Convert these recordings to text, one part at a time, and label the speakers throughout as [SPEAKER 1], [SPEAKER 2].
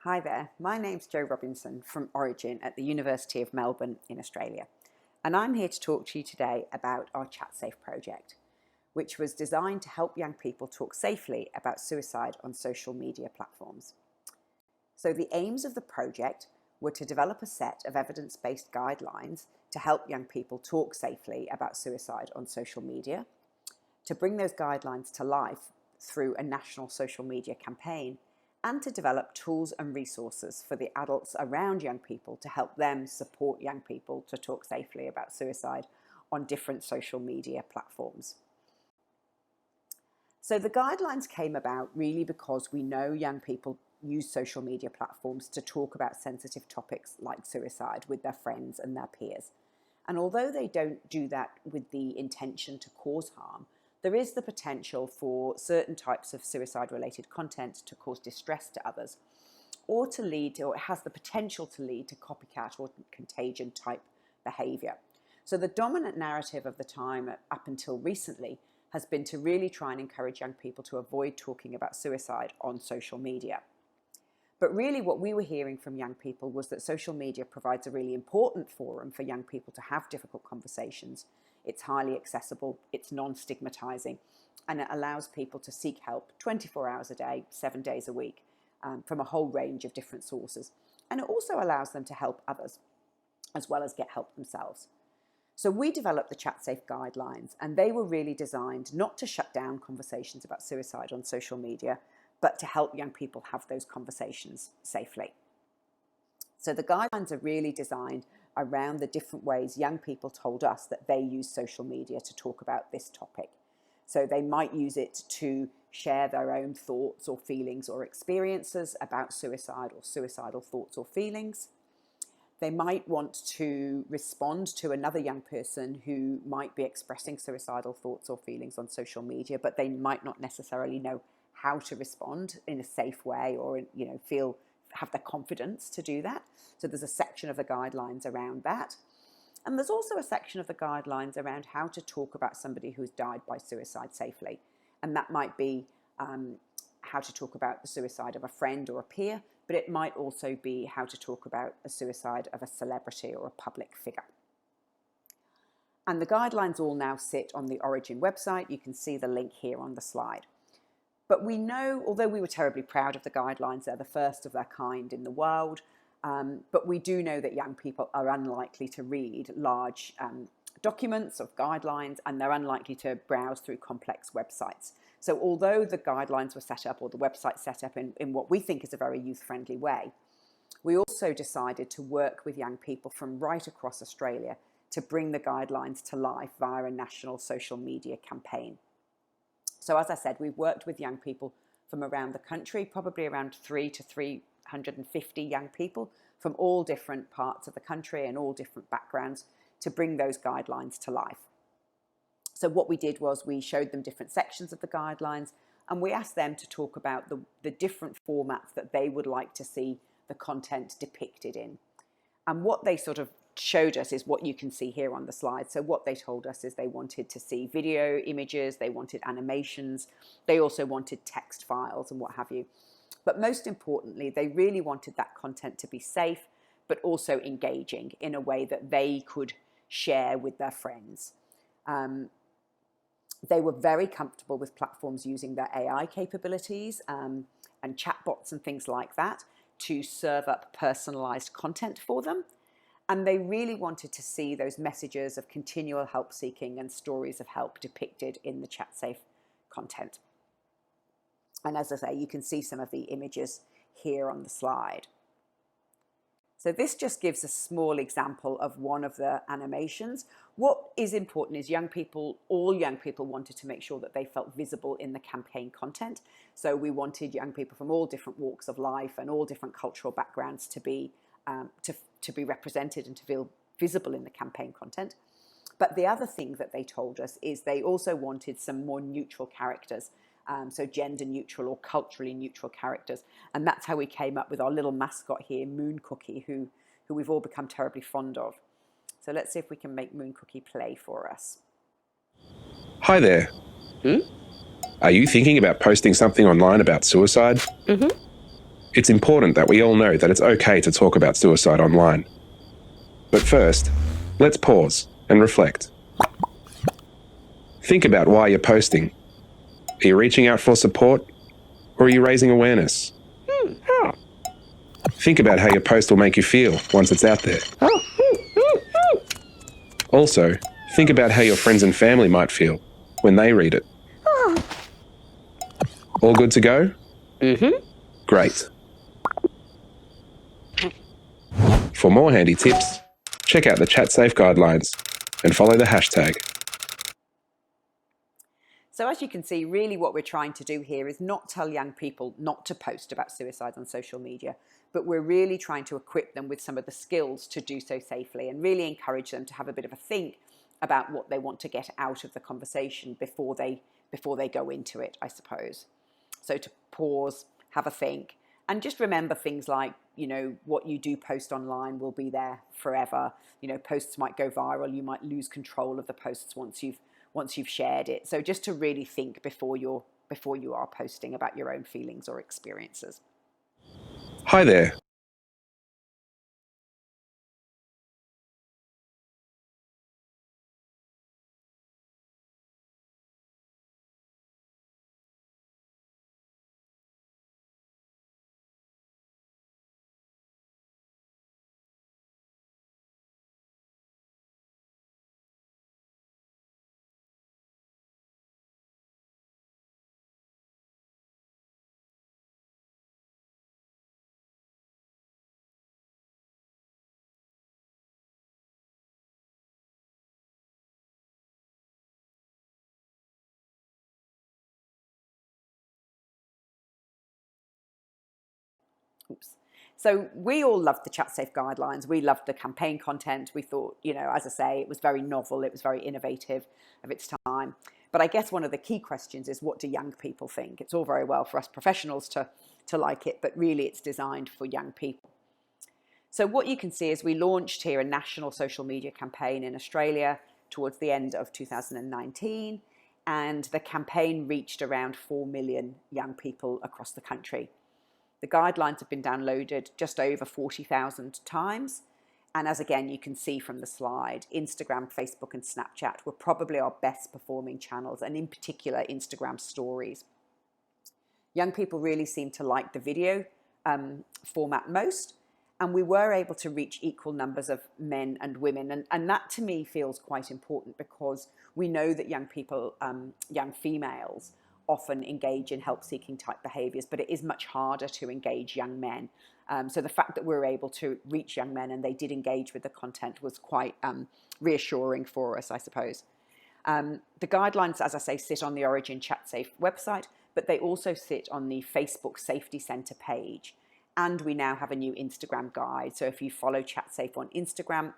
[SPEAKER 1] Hi there, my name's Jo Robinson from Orygen at the University of Melbourne in Australia, and I'm here to talk to you today about our ChatSafe project, which was designed to help young people talk safely about suicide on social media platforms. So the aims of the project were to develop a set of evidence-based guidelines to help young people talk safely about suicide on social media, to bring those guidelines to life through a national social media campaign, and to develop tools and resources for the adults around young people to help them support young people to talk safely about suicide on different social media platforms. So the guidelines came about really because we know young people use social media platforms to talk about sensitive topics like suicide with their friends and their peers. And although they don't do that with the intention to cause harm, there is the potential for certain types of suicide-related content to cause distress to others, or to lead, or it has the potential to lead to copycat or contagion type behaviour. So the dominant narrative of the time up until recently has been to really try and encourage young people to avoid talking about suicide on social media. But really what we were hearing from young people was that social media provides a really important forum for young people to have difficult conversations. It's highly accessible, it's non-stigmatizing, and it allows people to seek help 24 hours a day, 7 days a week, from a whole range of different sources. And it also allows them to help others, as well as get help themselves. So we developed the ChatSafe guidelines, and they were really designed not to shut down conversations about suicide on social media, but to help young people have those conversations safely. So the guidelines are really designed around the different ways young people told us that they use social media to talk about this topic. So they might use it to share their own thoughts or feelings or experiences about suicide or suicidal thoughts or feelings. They might want to respond to another young person who might be expressing suicidal thoughts or feelings on social media, but they might not necessarily know how to respond in a safe way or, have the confidence to do that. So there's a section of the guidelines around that. And there's also a section of the guidelines around how to talk about somebody who's died by suicide safely. And that might be how to talk about the suicide of a friend or a peer, but it might also be how to talk about a suicide of a celebrity or a public figure. And the guidelines all now sit on the Orygen website. You can see the link here on the slide. But we know, although we were terribly proud of the guidelines, they're the first of their kind in the world, but we do know that young people are unlikely to read large documents of guidelines, and they're unlikely to browse through complex websites. So although the guidelines were set up, or the website set up in what we think is a very youth-friendly way, we also decided to work with young people from right across Australia to bring the guidelines to life via a national social media campaign. So as I said, we've worked with young people from around the country, probably around 300 to 350 young people from all different parts of the country and all different backgrounds to bring those guidelines to life. So what we did was we showed them different sections of the guidelines, and we asked them to talk about the different formats that they would like to see the content depicted in. And what they sort of showed us is what you can see here on the slide. So what they told us is they wanted to see video images, they wanted animations, they also wanted text files and what have you. But most importantly, they really wanted that content to be safe, but also engaging in a way that they could share with their friends. They were very comfortable with platforms using their AI capabilities and chatbots and things like that to serve up personalized content for them. And they really wanted to see those messages of continual help seeking and stories of help depicted in the ChatSafe content. And as I say, you can see some of the images here on the slide. So this just gives a small example of one of the animations. What is important is all young people wanted to make sure that they felt visible in the campaign content. So we wanted young people from all different walks of life and all different cultural backgrounds to be represented and to feel visible in the campaign content. But the other thing that they told us is they also wanted some more neutral characters, so gender neutral or culturally neutral characters. And that's how we came up with our little mascot here, Moon Cookie, who we've all become terribly fond of. So let's see if we can make Moon Cookie play for us.
[SPEAKER 2] Hi there. Are you thinking about posting something online about suicide? It's important that we all know that it's okay to talk about suicide online. But first, let's pause and reflect. Think about why you're posting. Are you reaching out for support, or are you raising awareness? Think about how your post will make you feel once it's out there. Also, think about how your friends and family might feel when they read it. All good to go? Great. For more handy tips, check out the ChatSafe guidelines and follow the hashtag.
[SPEAKER 1] So as you can see, really what we're trying to do here is not tell young people not to post about suicide on social media, but we're really trying to equip them with some of the skills to do so safely and really encourage them to have a bit of a think about what they want to get out of the conversation before they go into it, I suppose. So to pause, have a think, and just remember things like, what you do post online will be there forever. Posts might go viral. You might lose control of the posts once you've shared it. So just to really think before you are posting about your own feelings or experiences.
[SPEAKER 2] Hi there.
[SPEAKER 1] Oops. So we all loved the ChatSafe guidelines. We loved the campaign content. We thought, as I say, it was very novel. It was very innovative of its time. But I guess one of the key questions is, what do young people think? It's all very well for us professionals to like it, but really it's designed for young people. So what you can see is we launched here a national social media campaign in Australia towards the end of 2019, and the campaign reached around 4 million young people across the country. The guidelines have been downloaded just over 40,000 times. And as again, you can see from the slide, Instagram, Facebook and Snapchat were probably our best performing channels, and in particular, Instagram stories. Young people really seem to like the video format most, and we were able to reach equal numbers of men and women. And that to me feels quite important, because we know that young people, young females, often engage in help-seeking type behaviours, but it is much harder to engage young men. So the fact that we're able to reach young men and they did engage with the content was quite reassuring for us, I suppose. The guidelines, as I say, sit on the Orygen ChatSafe website, but they also sit on the Facebook Safety Centre page. And we now have a new Instagram guide. So if you follow ChatSafe on Instagram,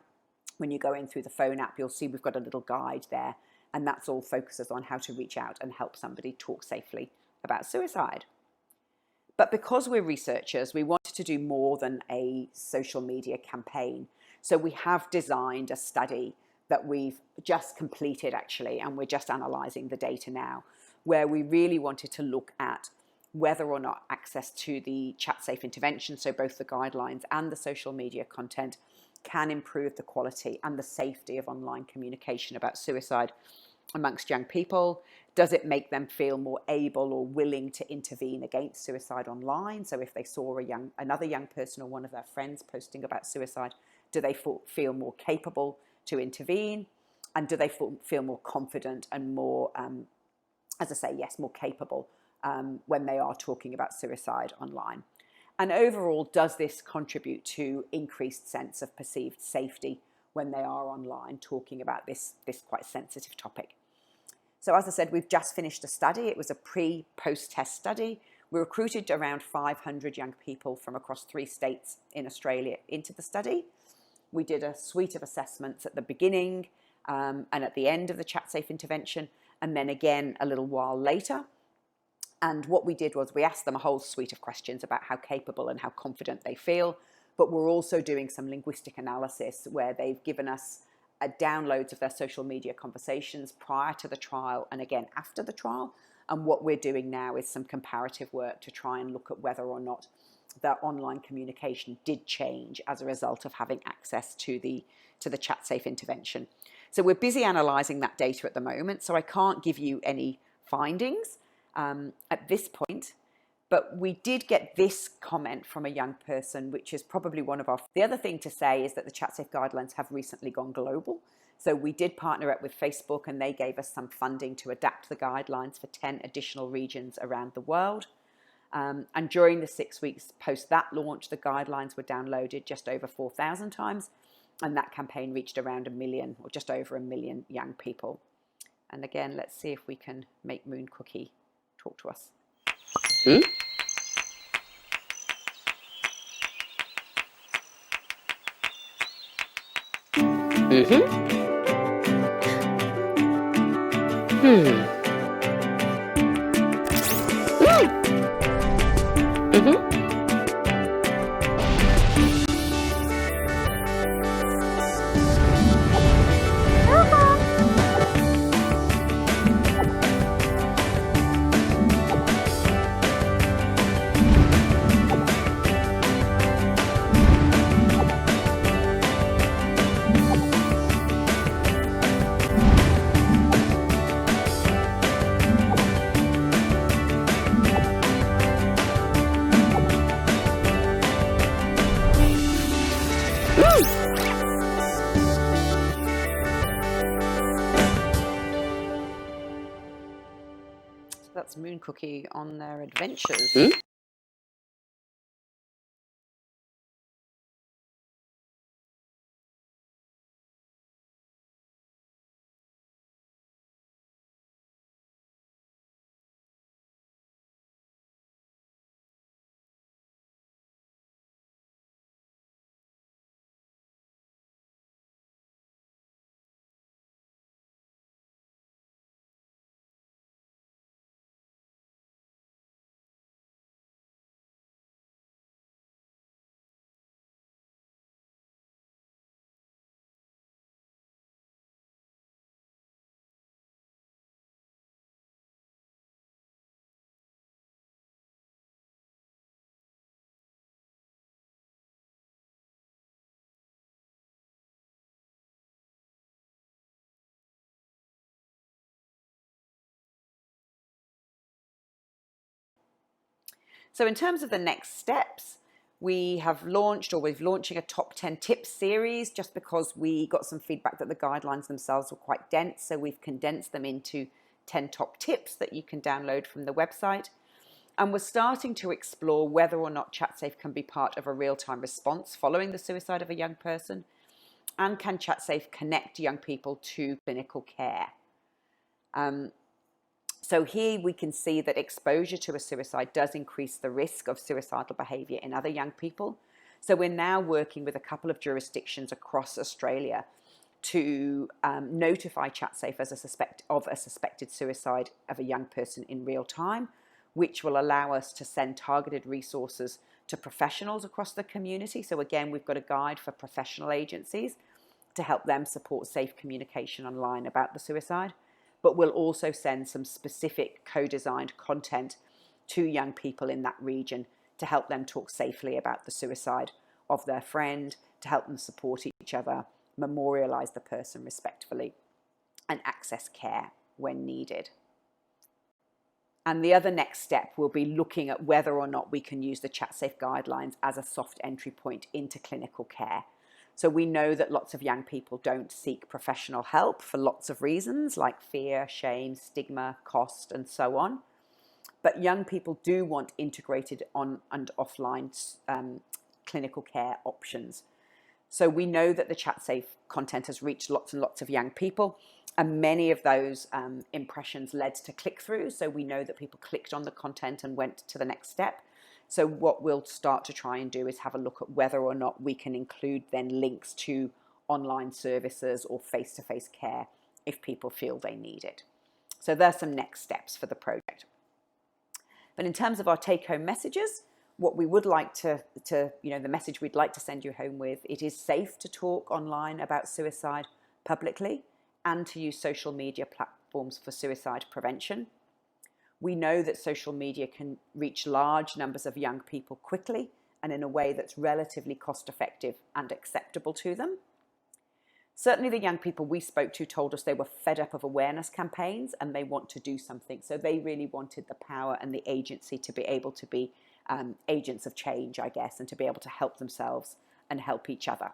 [SPEAKER 1] when you go in through the phone app, you'll see we've got a little guide there. And that's all focuses on how to reach out and help somebody talk safely about suicide. But because we're researchers, we wanted to do more than a social media campaign. So we have designed a study that we've just completed, actually, and we're just analysing the data now, where we really wanted to look at whether or not access to the ChatSafe intervention, so both the guidelines and the social media content, can improve the quality and the safety of online communication about suicide amongst young people. Does it make them feel more able or willing to intervene against suicide online? So if they saw another young person or one of their friends posting about suicide, do they feel more capable to intervene? And do they feel more confident and more, as I say, yes, more capable when they are talking about suicide online? And overall, does this contribute to increased sense of perceived safety when they are online talking about this quite sensitive topic? So as I said, we've just finished a study. It was a pre-post-test study. We recruited around 500 young people from across 3 states in Australia into the study. We did a suite of assessments at the beginning and at the end of the ChatSafe intervention, and then again a little while later. And what we did was we asked them a whole suite of questions about how capable and how confident they feel, but we're also doing some linguistic analysis where they've given us downloads of their social media conversations prior to the trial and again after the trial. And what we're doing now is some comparative work to try and look at whether or not their online communication did change as a result of having access to the ChatSafe intervention. So we're busy analysing that data at the moment, so I can't give you any findings at this point. But we did get this comment from a young person, which is probably one of our... The other thing to say is that the ChatSafe guidelines have recently gone global. So we did partner up with Facebook, and they gave us some funding to adapt the guidelines for 10 additional regions around the world. And during the 6 weeks post that launch, the guidelines were downloaded just over 4,000 times. And that campaign reached around 1 million, or just over 1 million young people. And again, let's see if we can make Moon Cookie talk to us.
[SPEAKER 3] Hmm? Mm-hmm. Mm-hmm.
[SPEAKER 1] That's Moon Cookie on their adventures.
[SPEAKER 3] Hmm?
[SPEAKER 1] So in terms of the next steps, we've launching a top 10 tips series, just because we got some feedback that the guidelines themselves were quite dense. So we've condensed them into 10 top tips that you can download from the website. And we're starting to explore whether or not ChatSafe can be part of a real-time response following the suicide of a young person. And can ChatSafe connect young people to clinical care? So here we can see that exposure to a suicide does increase the risk of suicidal behaviour in other young people. So we're now working with a couple of jurisdictions across Australia to notify ChatSafe of a suspected suicide of a young person in real time, which will allow us to send targeted resources to professionals across the community. So again, we've got a guide for professional agencies to help them support safe communication online about the suicide. But we'll also send some specific co-designed content to young people in that region to help them talk safely about the suicide of their friend, to help them support each other, memorialise the person respectfully, and access care when needed. And the other next step will be looking at whether or not we can use the ChatSafe guidelines as a soft entry point into clinical care. So we know that lots of young people don't seek professional help for lots of reasons, like fear, shame, stigma, cost, and so on. But young people do want integrated on and offline clinical care options. So we know that the ChatSafe content has reached lots and lots of young people, and many of those impressions led to click-throughs. So we know that people clicked on the content and went to the next step. So what we'll start to try and do is have a look at whether or not we can include then links to online services or face-to-face care if people feel they need it. So there's some next steps for the project. But in terms of our take-home messages, what we would like the message we'd like to send you home with, it is safe to talk online about suicide publicly and to use social media platforms for suicide prevention. We know that social media can reach large numbers of young people quickly and in a way that's relatively cost effective and acceptable to them. Certainly the young people we spoke to told us they were fed up of awareness campaigns and they want to do something. So they really wanted the power and the agency to be able to be agents of change, I guess, and to be able to help themselves and help each other.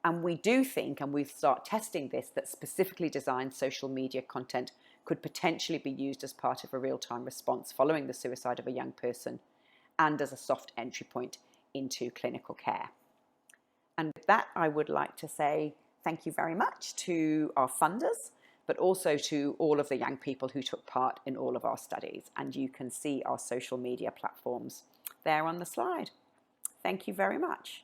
[SPEAKER 1] And we do think, and we've started testing this, that specifically designed social media content could potentially be used as part of a real-time response following the suicide of a young person and as a soft entry point into clinical care. And with that, I would like to say thank you very much to our funders, but also to all of the young people who took part in all of our studies. And you can see our social media platforms there on the slide. Thank you very much.